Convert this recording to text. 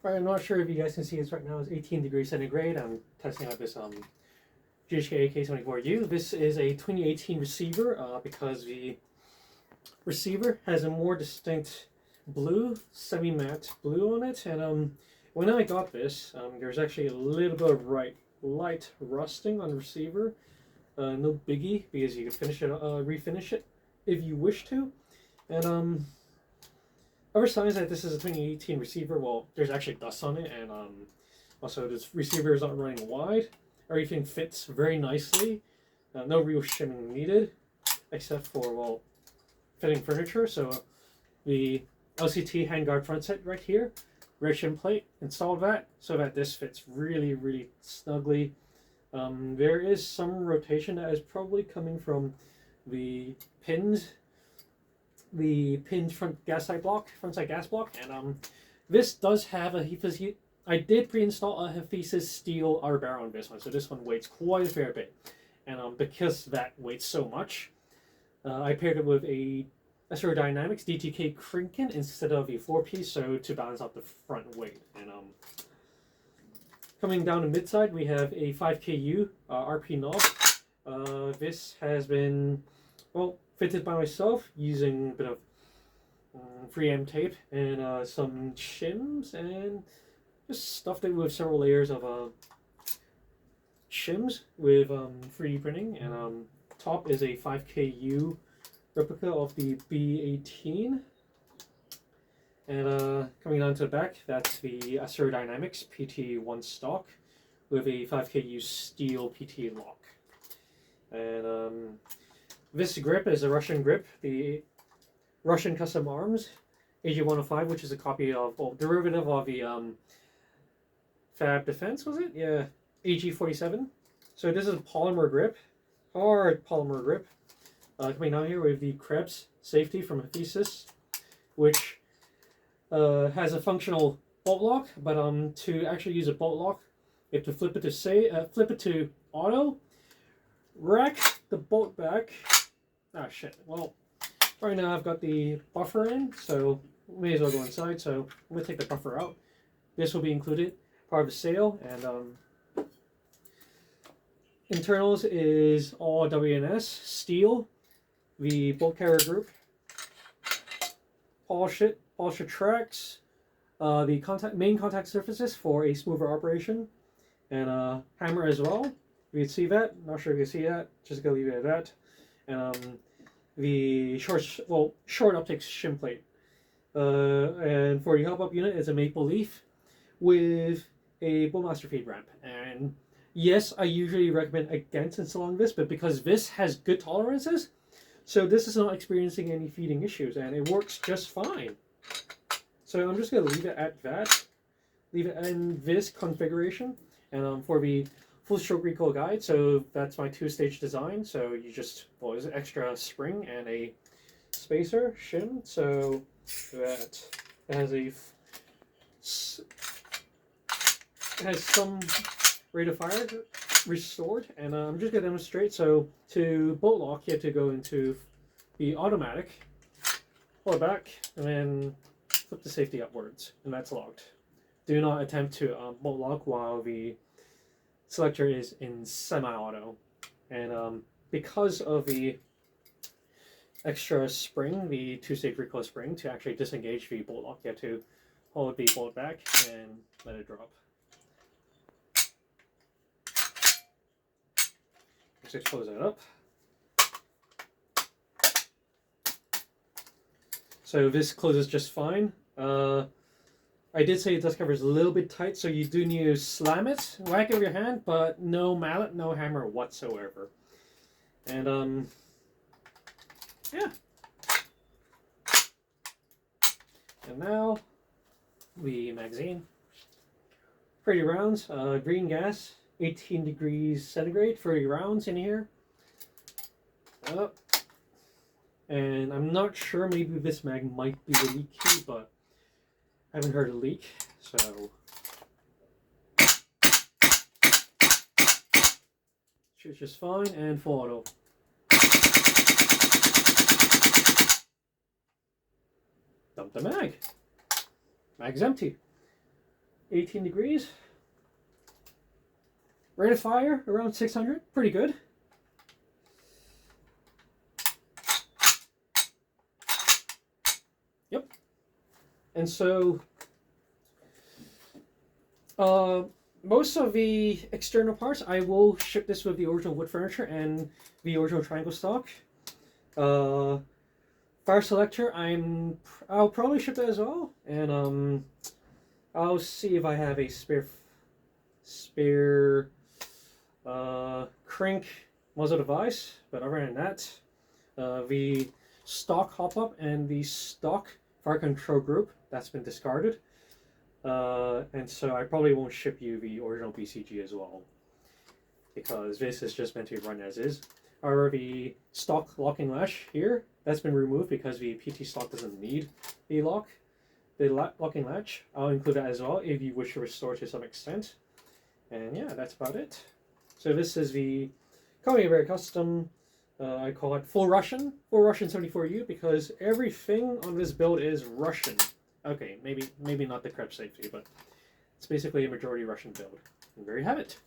I'm not sure if you guys can see this right now. It's 18 degrees centigrade. I'm testing out this GHK AK-74U. This is a 2018 receiver because the receiver has a more distinct blue, semi-matte blue on it. And when I got this, there's actually a little bit of light rusting on the receiver. No biggie, because you can finish it, refinish it if you wish to. And other signs that this is a 2018 receiver, well, there's actually dust on it, and also this receiver is not running wide. Everything fits very nicely. No real shimming needed, except for, well, fitting furniture. So the LCT handguard front set right here, red shim plate, installed that so that this fits really, really snugly. There is some rotation that is probably coming from the pinned front side gas block, and this does have a I did pre-install a Hephaestus steel outer barrel on this one, so this one weighs quite a fair bit, and because that weighs so much, I paired it with a SR Dynamics DTK Krinken instead of a 4-piece, so to balance out the front weight. And coming down the mid-side, we have a 5KU RP knob. This has been, well, fitted by myself using a bit of 3M tape and some shims, and just stuffed it with several layers of shims with 3D printing. And top is a 5KU replica of the B18. And coming down to the back, that's the SR Dynamics PT1 stock with a 5KU steel PT lock. And this grip is a Russian grip, the Russian Custom Arms AG-105, which is a copy of, well, derivative of the Fab Defense, was it? Yeah, AG-47. So this is a polymer grip, hard polymer grip. Coming down here with the Krebs safety from Hephaestus, which has a functional bolt lock, but to actually use a bolt lock, you have to flip it to auto, rack the bolt back. Ah, shit. Well, right now I've got the buffer in, so may as well go inside. So I'm gonna take the buffer out. This will be included, part of the sale, and internals is all WNS steel. The bolt carrier group, polish it tracks, the main contact surfaces for a smoother operation, and hammer as well. You can see that. Not sure if you can see that. Just gonna leave it at that. And the short optics shim plate. And for the help up unit is a maple leaf with a Bowmaster feed ramp. And yes, I usually recommend against installing this, but because this has good tolerances, so this is not experiencing any feeding issues, and it works just fine. So I'm just going to leave it at that. Leave it in this configuration. And for the full stroke recoil guide, so that's my 2-stage design. So you just, well, there's an extra spring and a spacer shim. So that has some rate of fire restored, and I'm just going to demonstrate. So to bolt lock, you have to go into the automatic, pull it back, and then flip the safety upwards, and that's locked. Do not attempt to bolt lock while the selector is in semi-auto. And because of the extra spring, the 2-stage recoil spring, to actually disengage the bolt lock, you have to hold the bolt back and let it drop. Just close that up. So this closes just fine. I did say the dust cover is a little bit tight, so you do need to slam it, whack it with your hand, but no mallet, no hammer whatsoever. And yeah. And now the magazine. Pretty rounds, green gas. 18 degrees centigrade, 30 rounds in here. And I'm not sure, maybe this mag might be leaky, but I haven't heard a leak, so shoots just fine, and full auto. Dump the mag. Mag's empty. 18 degrees. Rate of fire around 600, pretty good. Yep. And so, most of the external parts, I will ship this with the original wood furniture and the original triangle stock. Fire selector, I'll probably ship that as well, and I'll see if I have a spare crank muzzle device. But other than that, the stock hop-up and the stock fire control group, that's been discarded. And so I probably won't ship you the original BCG as well, because this is just meant to be run as is. However, the stock locking latch here, that's been removed because the PT stock doesn't need the locking latch. I'll include that as well if you wish to restore to some extent. And yeah, that's about it. So this is the Commiebear custom. I call it full Russian 74U, because everything on this build is Russian. Okay, maybe not the crepe safety, but it's basically a majority Russian build. And there you have it.